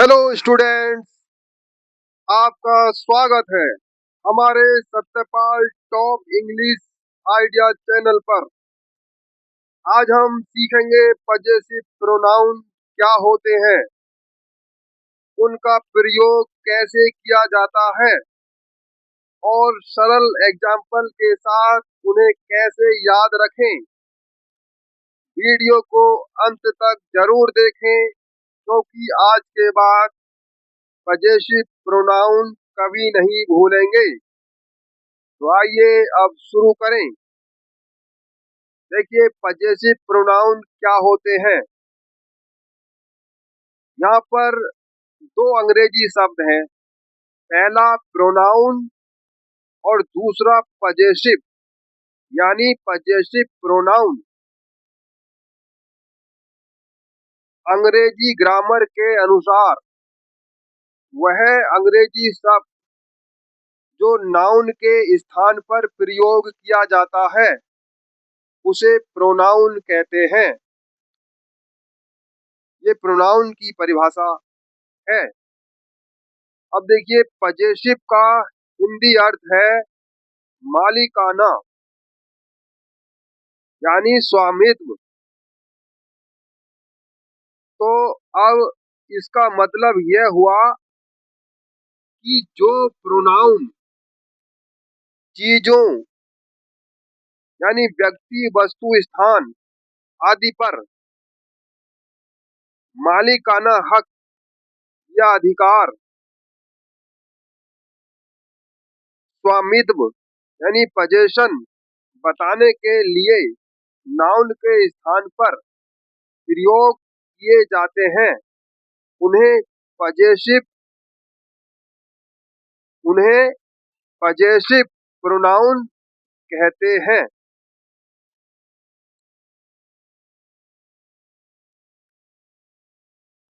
Hello students, आपका स्वागत है हमारे Satyapal top English idea channel पर। आज हम सीखेंगे पजेसिव प्रोनाउन क्या होते हैं, उनका प्रयोग कैसे किया जाता है और सरल एग्जाम्पल के साथ उन्हें कैसे याद रखें। वीडियो को अंत तक जरूर देखें क्योंकि आज के बाद पजेसिव प्रोनाउन कभी नहीं भूलेंगे। तो आइए अब शुरू करें। देखिए पजेसिव प्रोनाउन क्या होते हैं। यहाँ पर दो अंग्रेजी शब्द हैं, पहला प्रोनाउन और दूसरा पजेसिव यानी पजेसिव प्रोनाउन। अंग्रेजी ग्रामर के अनुसार वह अंग्रेजी शब्द जो नाउन के स्थान पर प्रयोग किया जाता है उसे प्रोनाउन कहते हैं। ये प्रोनाउन की परिभाषा है। अब देखिए पजेसिव का हिंदी अर्थ है मालिकाना यानी स्वामित्व। तो अब इसका मतलब यह हुआ कि जो प्रोनाउन चीजों यानी व्यक्ति, वस्तु, स्थान आदि पर मालिकाना हक या अधिकार, स्वामित्व यानी पजेशन बताने के लिए नाउन के स्थान पर प्रयोग किए जाते हैं उन्हें पजेसिव उन्हें पजेसिव प्रोनाउन कहते हैं।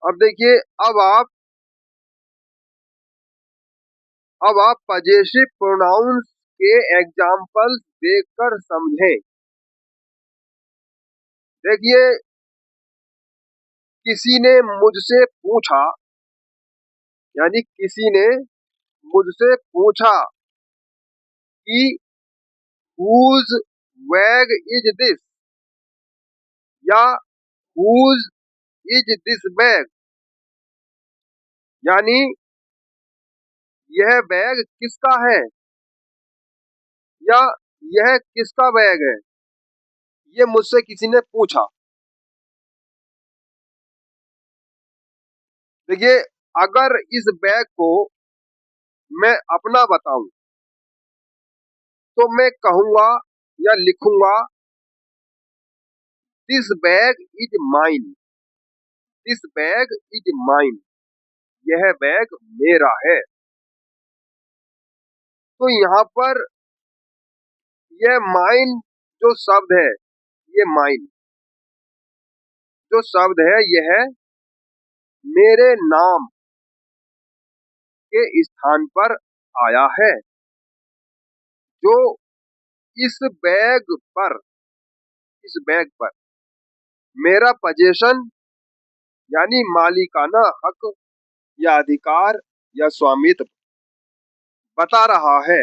अब देखिए अब आप पजेसिव प्रोनाउंस के एग्जाम्पल्स देखकर समझें। देखिए किसी ने मुझसे पूछा यानी किसी ने मुझसे पूछा कि whose bag is this या whose is this bag यानी यह बैग किसका है या यह किसका बैग है। ये मुझसे किसी ने पूछा। देखिए अगर इस बैग को मैं अपना बताऊं तो मैं कहूंगा या लिखूंगा this bag is mine, this bag is mine, यह बैग मेरा है। तो यहाँ पर यह माइन जो शब्द है, ये माइन जो शब्द है यह मेरे नाम के स्थान पर आया है। जो इस बैग पर मेरा पजेशन यानी मालिकाना हक या अधिकार या स्वामित्व बता रहा है।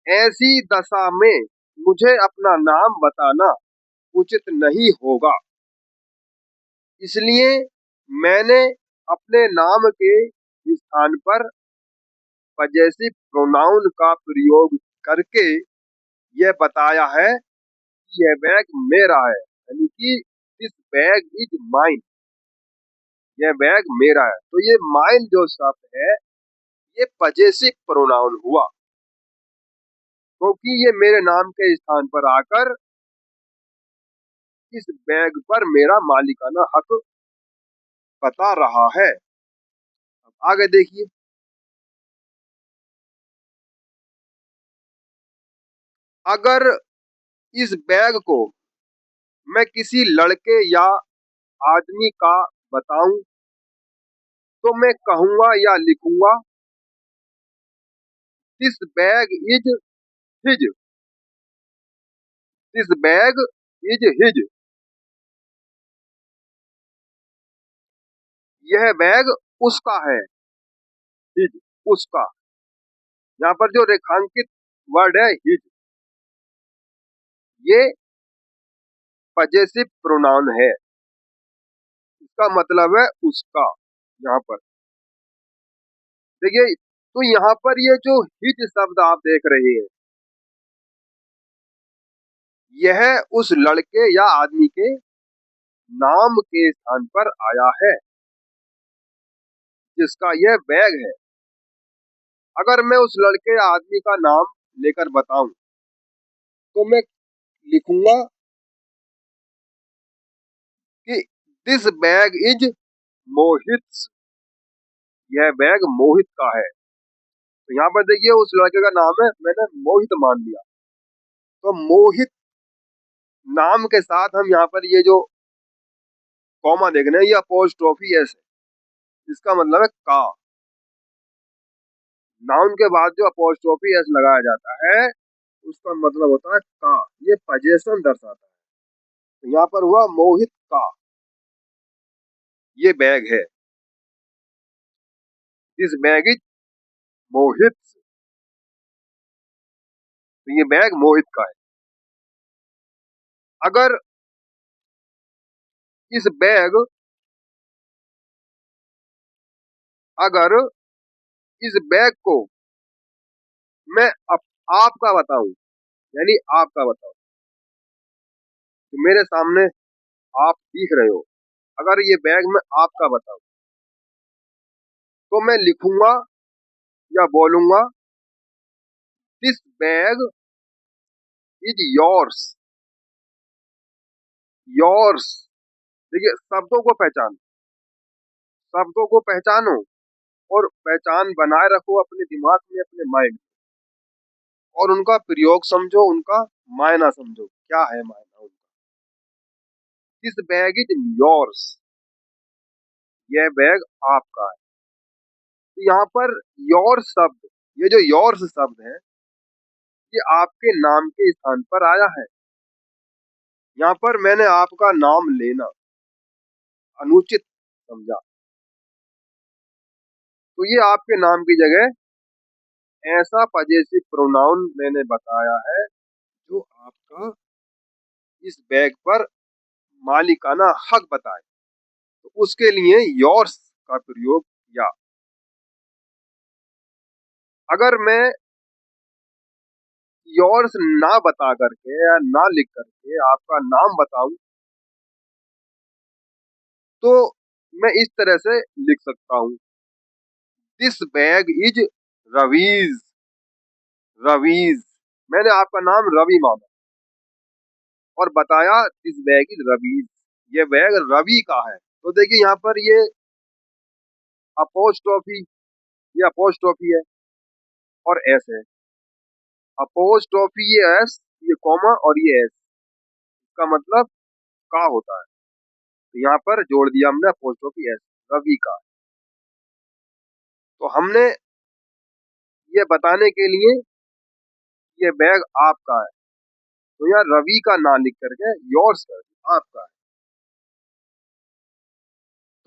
ऐसी दशा में मुझे अपना नाम बताना उचित नहीं होगा, इसलिए मैंने अपने नाम के स्थान पर पजेसिव प्रोनाउन का प्रयोग करके यह बताया है कि यह बैग मेरा है, यानी कि दिस बैग इज माइन, यह बैग मेरा है। तो ये माइन जो शब्द है ये पजेसिव प्रोनाउन हुआ क्योंकि ये मेरे नाम के स्थान पर आकर इस बैग पर मेरा मालिकाना हक बता रहा है। अब आगे देखिए, अगर इस बैग को मैं किसी लड़के या आदमी का बताऊं तो मैं कहूंगा या लिखूंगा this bag is his, this bag is his. यह बैग उसका है, हिज, उसका। यहाँ पर जो रेखांकित वर्ड है हिज, ये पजेसिव प्रोनाउन है, इसका मतलब है उसका। यहाँ पर देखिए, तो यहाँ पर ये जो हिज शब्द आप देख रहे हैं, यह उस लड़के या आदमी के नाम के स्थान पर आया है जिसका यह बैग है। अगर मैं उस लड़के या आदमी का नाम लेकर बताऊं तो मैं लिखूंगा कि दिस बैग इज मोहित, यह बैग मोहित का है। तो यहाँ पर देखिए उस लड़के का नाम है, मैंने मोहित मान लिया। तो मोहित नाम के साथ हम यहाँ पर ये जो कॉमा देख रहे हैं, ये अपोस्ट्रोफी एस है, इसका मतलब है का। नाउन के बाद जो अपोस्ट्रोफी एस लगाया जाता है उसका मतलब होता है का, ये पजेशन दर्शाता है। तो यहाँ पर हुआ मोहित का ये बैग है, दिस बैग इज मोहित, तो ये बैग मोहित का है। अगर इस बैग अगर इस बैग को मैं आपका बताऊं, यानी आपका बताऊं, तो मेरे सामने आप दिख रहे हो, अगर ये बैग मैं आपका बताऊं तो मैं लिखूंगा या बोलूंगा this bag is yours, yours. देखिए शब्दों को पहचानो, शब्दों को पहचानो और पहचान बनाए रखो अपने दिमाग में, अपने माइंड, और उनका प्रयोग समझो, उनका मायना समझो, क्या है मायना उनका। दिस बैग इज योर्स, यह बैग आपका है। तो यहाँ पर योर शब्द, ये जो योर्स शब्द है, ये आपके नाम के स्थान पर आया है। यहाँ पर मैंने आपका नाम लेना अनुचित समझा, तो ये आपके नाम की जगह ऐसा पजेसिव प्रोनाउन मैंने बताया है जो आपका इस बैग पर मालिकाना हक बताए, तो उसके लिए योर्स का प्रयोग किया। अगर मैं योर्स ना बता करके या ना लिख करके आपका नाम बताऊं तो मैं इस तरह से लिख सकता हूं, this bag is Ravi's, Ravi's. मैंने आपका नाम रवि माना और बताया दिस बैग इज रवीज, ये बैग रवि का है। तो देखिए यहाँ पर ये अपोस्ट्रोफी, ये अपोस्ट्रोफी है और एस है, अपोस्ट्रोफी ये एस, ये कॉमा और ये एस, का मतलब का होता है। तो यहाँ पर जोड़ दिया हमने अपोस्ट्रोफी एस, रवि का। तो हमने ये बताने के लिए ये बैग आपका है, तो यहाँ रवि का ना लिख करके योर्स कर दिया, आपका है।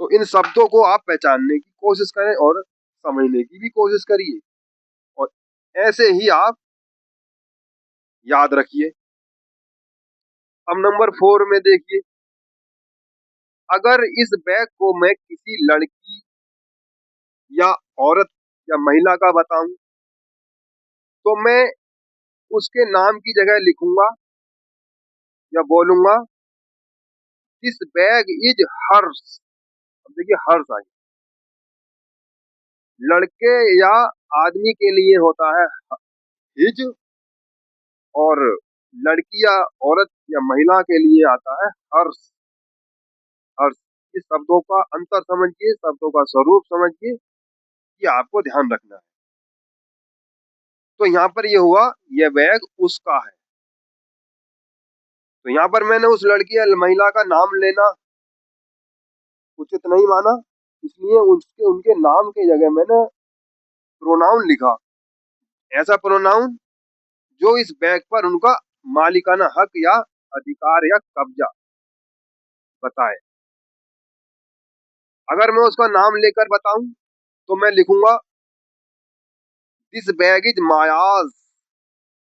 तो इन शब्दों को आप पहचानने की कोशिश करें और समझने की भी कोशिश करिए, और ऐसे ही आप याद रखिए। अब नंबर 4 में देखिए, अगर इस बैग को मैं किसी लड़की या औरत या महिला का बताऊं तो मैं उसके नाम की जगह लिखूंगा या बोलूंगा दिस बैग इज हर्स। अब देखिए हर्स आई, लड़के या आदमी के लिए होता है हिज, और लड़की या औरत या महिला के लिए आता है हर्ष, हर्ष। इस शब्दों का अंतर समझिए, शब्दों का स्वरूप समझिए, ये आपको ध्यान रखना है। तो यहाँ पर ये हुआ यह बैग उसका है, तो यहाँ पर मैंने उस लड़की या महिला का नाम लेना उचित नहीं माना, इसलिए उसके उनके नाम की जगह मैंने प्रोनाउन लिखा, ऐसा प्रोनाउन जो इस बैग पर उनका मालिकाना हक या अधिकार या कब्जा बताए। अगर मैं उसका नाम लेकर बताऊं तो मैं लिखूंगा दिस बैग इज मायाज,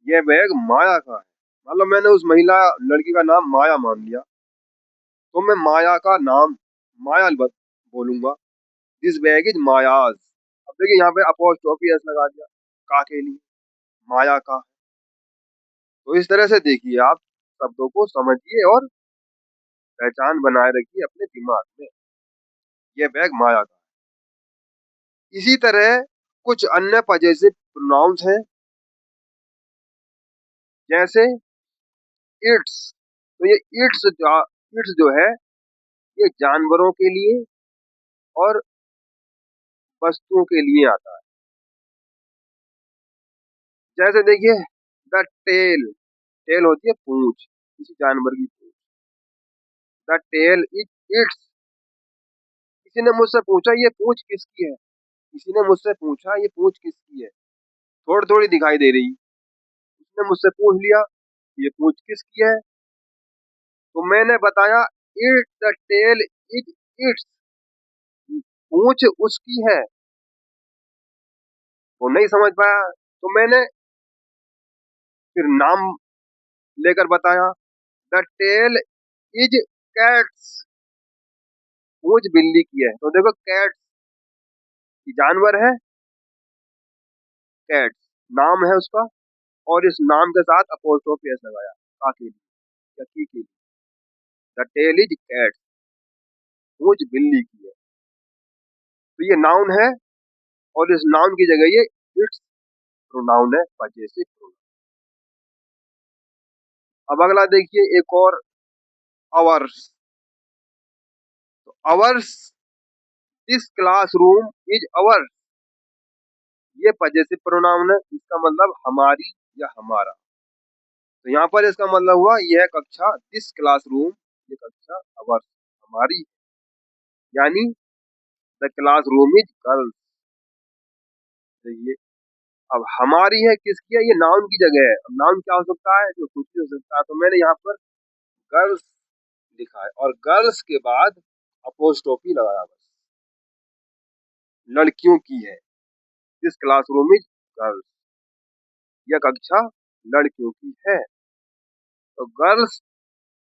ये बैग माया का है। मतलब मैंने उस महिला लड़की का नाम माया मान लिया, तो मैं माया का नाम माया बोलूंगा, दिस बैग इज मायाज। अब देखिए यहाँ पे अपोस्ट्रोफी एस लगा दिया, का के लिए, माया का। तो इस तरह से देखिए आप शब्दों को समझिए और पहचान बनाए रखिए अपने दिमाग में, ये बैग माया का। इसी तरह कुछ अन्य पजेसिव प्रोनाउंस हैं, जैसे इट्स। तो ये इट्स जो है ये जानवरों के लिए और वस्तुओं के लिए आता है। जैसे देखिए द टेल, टेल होती है पूंछ, किसी जानवर की पूंछ। The tail is its. किसी ने मुझसे पूछा ये पूंछ किसकी है, किसी ने मुझसे पूछा ये पूंछ किसकी है, थोड़ी थोड़ी दिखाई दे रही, उसने मुझसे पूछ लिया ये पूंछ किसकी है, तो मैंने बताया it the tail is its, पूंछ उसकी है। वो नहीं समझ पाया तो मैंने फिर नाम लेकर बताया द टेल इज कैट्स, पूंछ बिल्ली की है। तो देखो कैट्स जानवर है, कैट्स नाम है उसका, और इस नाम के साथ अपोस्ट्रोफी एस लगाया, का के लिए या की के लिए। द टेल इज कैट्स, पूंछ बिल्ली की है। तो ये नाउन है और इस नाउन की जगह ये इट्स प्रोनाउन है, पजेसिव प्रोनाउन। अब अगला देखिए एक और, आवर्स। तो hours, this classroom is ours, ये पजेसिव प्रोनाउन है, इसका मतलब हमारी या हमारा। तो यहाँ पर इसका मतलब हुआ यह कक्षा, दिस क्लासरूम, ये कक्षा आवर्स, हमारी, यानी द क्लासरूम इज गर्ल्स। ये अब हमारी है किसकी है, ये नाउन की जगह है। अब नाउन क्या हो सकता है, जो कुछ भी हो सकता है। तो मैंने यहाँ पर गर्ल्स लिखा है और गर्ल्स के बाद अपोस्ट्रोफी लगाया, बस लड़कियों की है, दिस क्लासरूम इज गर्ल्स, यह कक्षा लड़कियों की है। तो गर्ल्स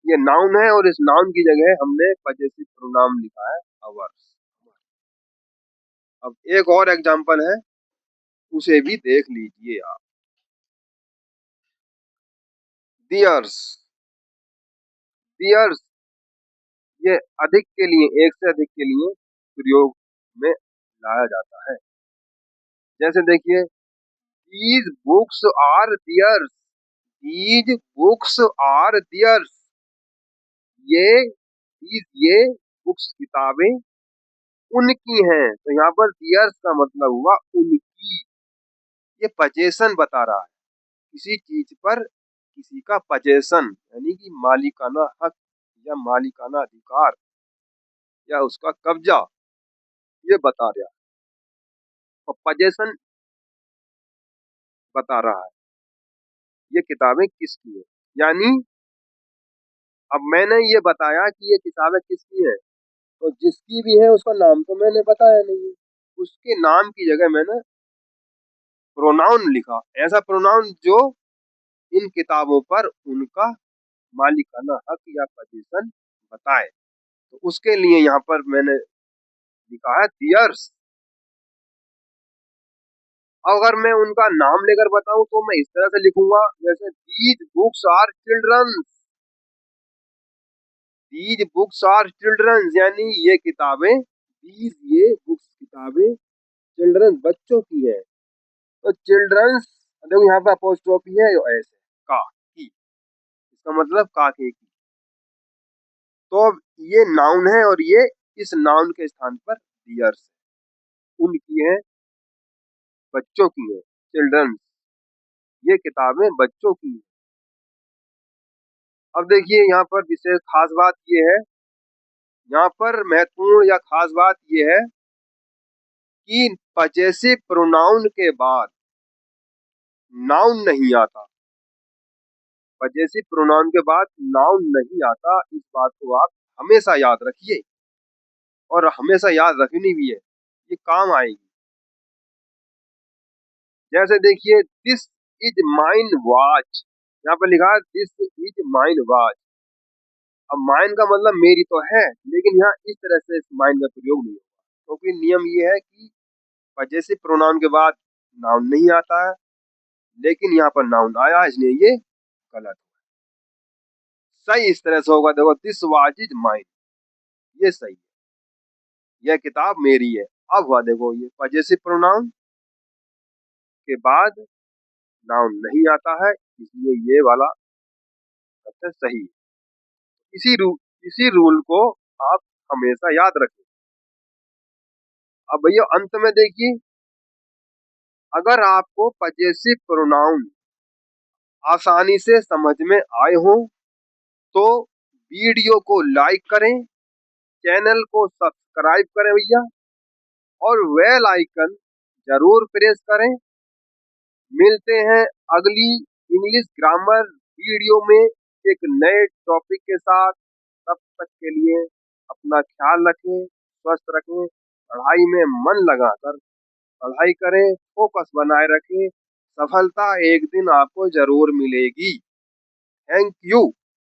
ये नाउन है और इस नाउन की जगह हमने पजेसिव प्रोनाउन लिखा है अवर्स। अब एक और एग्जांपल है, उसे भी देख लीजिए आप। दियर्स, दियर्स ये अधिक के लिए, एक से अधिक के लिए प्रयोग में लाया जाता है। जैसे देखिए these books are theirs, these books are theirs, ये बुक्स किताबें उनकी हैं। तो यहाँ पर दियर्स का मतलब हुआ उनकी, ये पजेशन बता रहा है, किसी चीज पर किसी का पजेशन यानी कि मालिकाना हक या मालिकाना अधिकार या उसका कब्जा, ये बता रहा है। और पजेशन बता रहा है ये किताबें किसकी है। यानी अब मैंने ये बताया कि ये किताबें किसकी है, तो जिसकी भी है उसका नाम तो मैंने बताया नहीं है, उसके नाम की जगह मैंने प्रोनाउन लिखा, ऐसा प्रोनाउन जो इन किताबों पर उनका मालिकाना हक या पोजीशन बताए। तो उसके लिए यहाँ पर मैंने लिखा है दियर्स। अगर मैं उनका नाम लेकर बताऊं तो मैं इस तरह से लिखूंगा, जैसे these books are children's, these books are children's, यानी ये किताबें, दीज ये बुक्स किताबें, चिल्ड्रंस बच्चों की है। तो चिल्ड्रंस देखो यहाँ पे अपोस्ट्रोफी है ऐसे का की, इसका मतलब का के की। तो अब ये नाउन है और ये इस नाउन के स्थान पर डियर्स, उनकी है, बच्चों की है, चिल्ड्रंस, ये किताबें बच्चों की है। अब देखिए यहाँ पर विशेष खास बात ये है, यहाँ पर महत्वपूर्ण या खास बात ये है कि पजेसिव प्रोनाउन के बाद नाउन नहीं आता, पजेसिव प्रोनाउन के बाद नाउन नहीं आता, इस बात को आप हमेशा याद रखिए। और हमेशा याद रखनी भी है, ये काम आएगी। जैसे देखिए, दिस इज माइन वॉच, यहाँ पर लिखा है दिस इज माइन वॉच। अब माइन का मतलब मेरी तो है, लेकिन यहाँ इस तरह से माइन का प्रयोग नहीं होगा, क्योंकि नियम ये है कि पजेसिव प्रोनाउन के बाद नाउन नहीं आता है, लेकिन यहाँ पर नाउन आया है, इसलिए ये गलत है। सही इस तरह से होगा, देखो दिस वॉच इज माइन, ये सही है, यह किताब मेरी है। अब हुआ देखो, ये पजेसिव प्रोनाउन के बाद नाउन नहीं आता है, इसलिए ये वाला सबसे सही है। इसी रूल को आप हमेशा याद रखें। अब भैया अंत में देखिए, अगर आपको पजेसिव प्रोनाउन आसानी से समझ में आए हो तो वीडियो को लाइक करें, चैनल को सब्सक्राइब करें भैया, और बेल आइकन जरूर प्रेस करें। मिलते हैं अगली इंग्लिश ग्रामर वीडियो में एक नए टॉपिक के साथ। तब तक के लिए अपना ख्याल रखें, स्वस्थ रखें, पढ़ाई में मन लगाकर पढ़ाई करें, फोकस बनाए रखें। सफलता एक दिन आपको जरूर मिलेगी। Thank you.